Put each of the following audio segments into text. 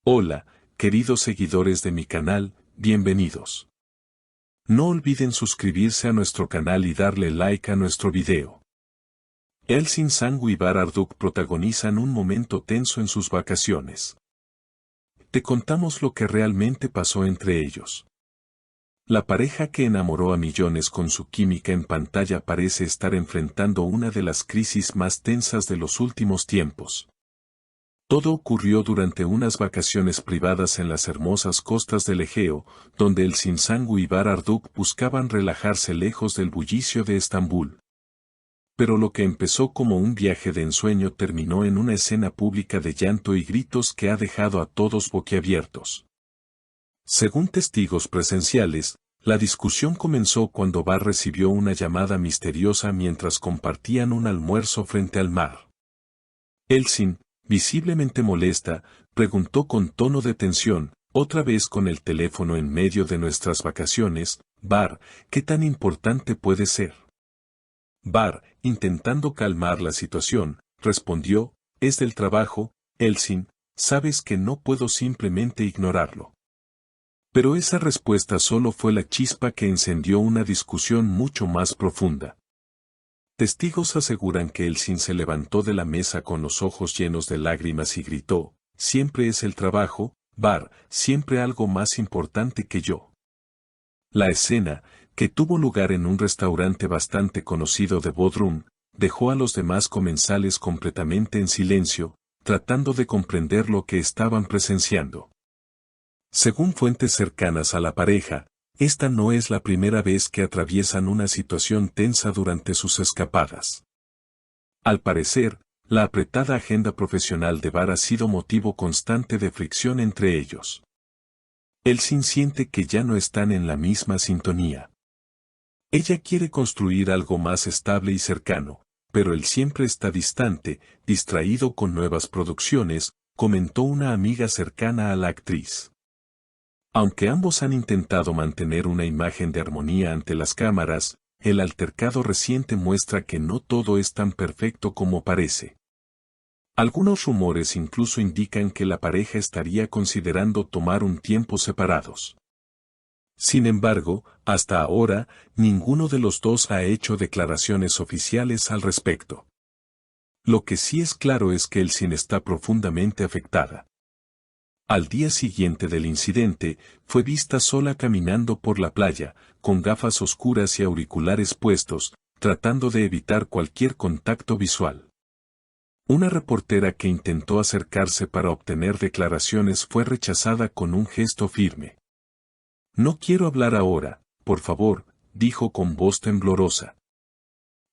Hola, queridos seguidores de mi canal, bienvenidos. No olviden suscribirse a nuestro canal y darle like a nuestro video. Elsin Sangu y Bar Arduk protagonizan un momento tenso en sus vacaciones. Te contamos lo que realmente pasó entre ellos. La pareja que enamoró a millones con su química en pantalla parece estar enfrentando una de las crisis más tensas de los últimos tiempos. Todo ocurrió durante unas vacaciones privadas en las hermosas costas del Egeo, donde Elsin Sangu y Bar Arduk buscaban relajarse lejos del bullicio de Estambul. Pero lo que empezó como un viaje de ensueño terminó en una escena pública de llanto y gritos que ha dejado a todos boquiabiertos. Según testigos presenciales, la discusión comenzó cuando Bar recibió una llamada misteriosa mientras compartían un almuerzo frente al mar. Elsin, visiblemente molesta, preguntó con tono de tensión, otra vez con el teléfono en medio de nuestras vacaciones, Bar, ¿qué tan importante puede ser? Bar, intentando calmar la situación, respondió, es del trabajo, Elsin, sabes que no puedo simplemente ignorarlo. Pero esa respuesta solo fue la chispa que encendió una discusión mucho más profunda. Testigos aseguran que Elsin se levantó de la mesa con los ojos llenos de lágrimas y gritó, siempre es el trabajo, Bar, siempre algo más importante que yo. La escena, que tuvo lugar en un restaurante bastante conocido de Bodrum, dejó a los demás comensales completamente en silencio, tratando de comprender lo que estaban presenciando. Según fuentes cercanas a la pareja, esta no es la primera vez que atraviesan una situación tensa durante sus escapadas. Al parecer, la apretada agenda profesional de Bar ha sido motivo constante de fricción entre ellos. Elsin siente que ya no están en la misma sintonía. Ella quiere construir algo más estable y cercano, pero él siempre está distante, distraído con nuevas producciones, comentó una amiga cercana a la actriz. Aunque ambos han intentado mantener una imagen de armonía ante las cámaras, el altercado reciente muestra que no todo es tan perfecto como parece. Algunos rumores incluso indican que la pareja estaría considerando tomar un tiempo separados. Sin embargo, hasta ahora, ninguno de los dos ha hecho declaraciones oficiales al respecto. Lo que sí es claro es que Elsin está profundamente afectada. Al día siguiente del incidente, fue vista sola caminando por la playa, con gafas oscuras y auriculares puestos, tratando de evitar cualquier contacto visual. Una reportera que intentó acercarse para obtener declaraciones fue rechazada con un gesto firme. No quiero hablar ahora, por favor, dijo con voz temblorosa.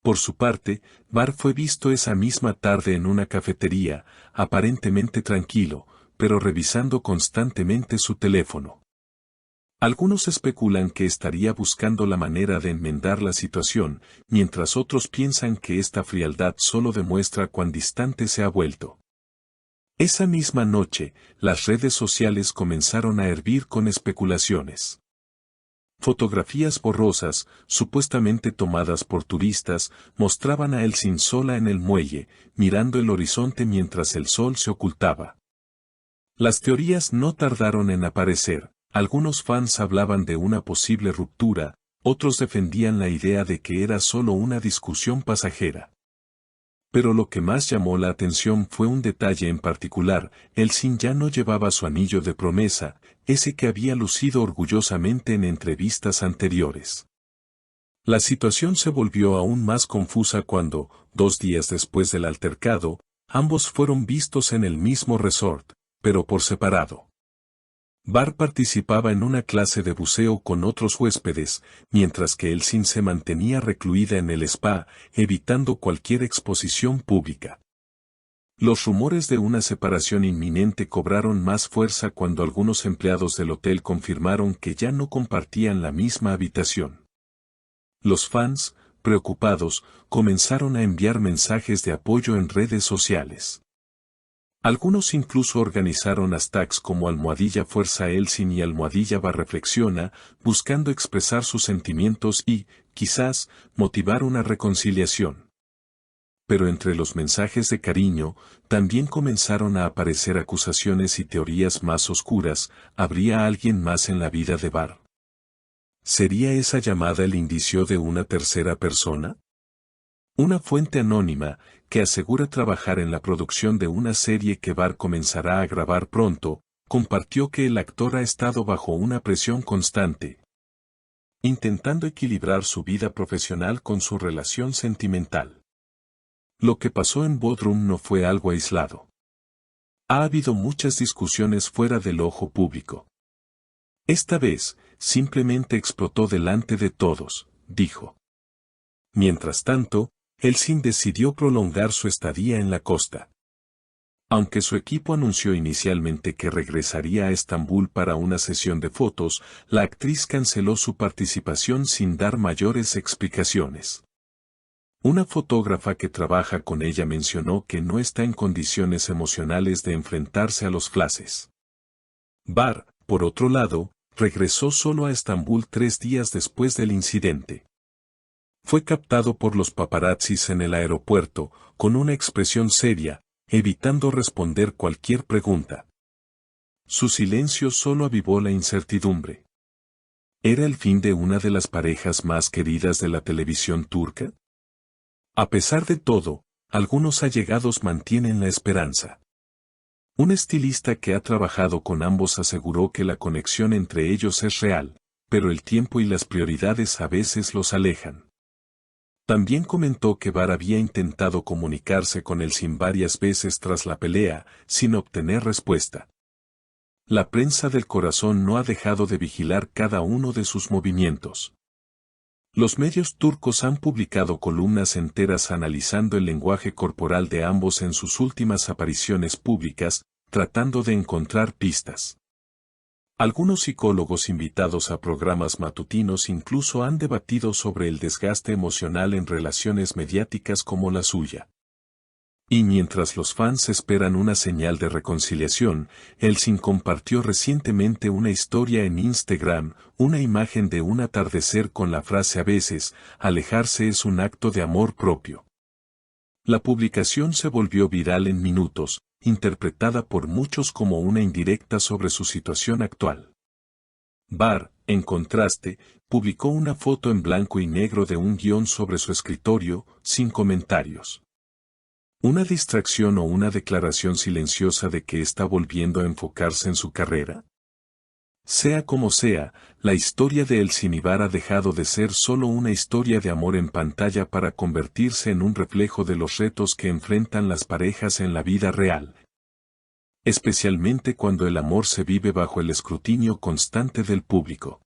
Por su parte, Bar fue visto esa misma tarde en una cafetería, aparentemente tranquilo, pero revisando constantemente su teléfono. Algunos especulan que estaría buscando la manera de enmendar la situación, mientras otros piensan que esta frialdad solo demuestra cuán distante se ha vuelto. Esa misma noche, las redes sociales comenzaron a hervir con especulaciones. Fotografías borrosas, supuestamente tomadas por turistas, mostraban a Elsin sola en el muelle, mirando el horizonte mientras el sol se ocultaba. Las teorías no tardaron en aparecer, algunos fans hablaban de una posible ruptura, otros defendían la idea de que era solo una discusión pasajera. Pero lo que más llamó la atención fue un detalle en particular, Elsin ya no llevaba su anillo de promesa, ese que había lucido orgullosamente en entrevistas anteriores. La situación se volvió aún más confusa cuando, 2 días después del altercado, ambos fueron vistos en el mismo resort, pero por separado. Bar participaba en una clase de buceo con otros huéspedes, mientras que Elsin se mantenía recluida en el spa, evitando cualquier exposición pública. Los rumores de una separación inminente cobraron más fuerza cuando algunos empleados del hotel confirmaron que ya no compartían la misma habitación. Los fans, preocupados, comenzaron a enviar mensajes de apoyo en redes sociales. Algunos incluso organizaron hashtags como #FuerzaElsin y #BarReflexiona, buscando expresar sus sentimientos y, quizás, motivar una reconciliación. pero entre los mensajes de cariño, también comenzaron a aparecer acusaciones y teorías más oscuras. ¿Habría alguien más en la vida de Bar? ¿Sería esa llamada el indicio de una tercera persona? Una fuente anónima, que asegura trabajar en la producción de una serie que Bar comenzará a grabar pronto, compartió que el actor ha estado bajo una presión constante, intentando equilibrar su vida profesional con su relación sentimental. Lo que pasó en Bodrum no fue algo aislado. Ha habido muchas discusiones fuera del ojo público. Esta vez, simplemente explotó delante de todos, dijo. Mientras tanto, Elçin decidió prolongar su estadía en la costa. Aunque su equipo anunció inicialmente que regresaría a Estambul para una sesión de fotos, la actriz canceló su participación sin dar mayores explicaciones. Una fotógrafa que trabaja con ella mencionó que no está en condiciones emocionales de enfrentarse a los flashes. Bar, por otro lado, regresó solo a Estambul 3 días después del incidente. Fue captado por los paparazzis en el aeropuerto, con una expresión seria, evitando responder cualquier pregunta. Su silencio solo avivó la incertidumbre. ¿Era el fin de una de las parejas más queridas de la televisión turca? A pesar de todo, algunos allegados mantienen la esperanza. Un estilista que ha trabajado con ambos aseguró que la conexión entre ellos es real, pero el tiempo y las prioridades a veces los alejan. También comentó que Bar había intentado comunicarse con Elçin varias veces tras la pelea, sin obtener respuesta. La prensa del corazón no ha dejado de vigilar cada uno de sus movimientos. Los medios turcos han publicado columnas enteras analizando el lenguaje corporal de ambos en sus últimas apariciones públicas, tratando de encontrar pistas. Algunos psicólogos invitados a programas matutinos incluso han debatido sobre el desgaste emocional en relaciones mediáticas como la suya. Y mientras los fans esperan una señal de reconciliación, Elçin compartió recientemente una historia en Instagram, una imagen de un atardecer con la frase: a veces, alejarse es un acto de amor propio. La publicación se volvió viral en minutos, interpretada por muchos como una indirecta sobre su situación actual. Bar, en contraste, publicó una foto en blanco y negro de un guión sobre su escritorio, sin comentarios. ¿Una distracción o una declaración silenciosa de que está volviendo a enfocarse en su carrera? Sea como sea, la historia de Elçin y Bar ha dejado de ser solo una historia de amor en pantalla para convertirse en un reflejo de los retos que enfrentan las parejas en la vida real. Especialmente cuando el amor se vive bajo el escrutinio constante del público.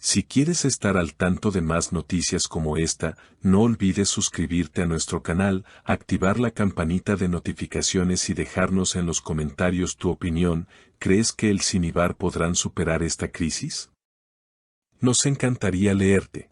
Si quieres estar al tanto de más noticias como esta, no olvides suscribirte a nuestro canal, activar la campanita de notificaciones y dejarnos en los comentarios tu opinión. ¿Crees que Elçin y Bar podrán superar esta crisis? Nos encantaría leerte.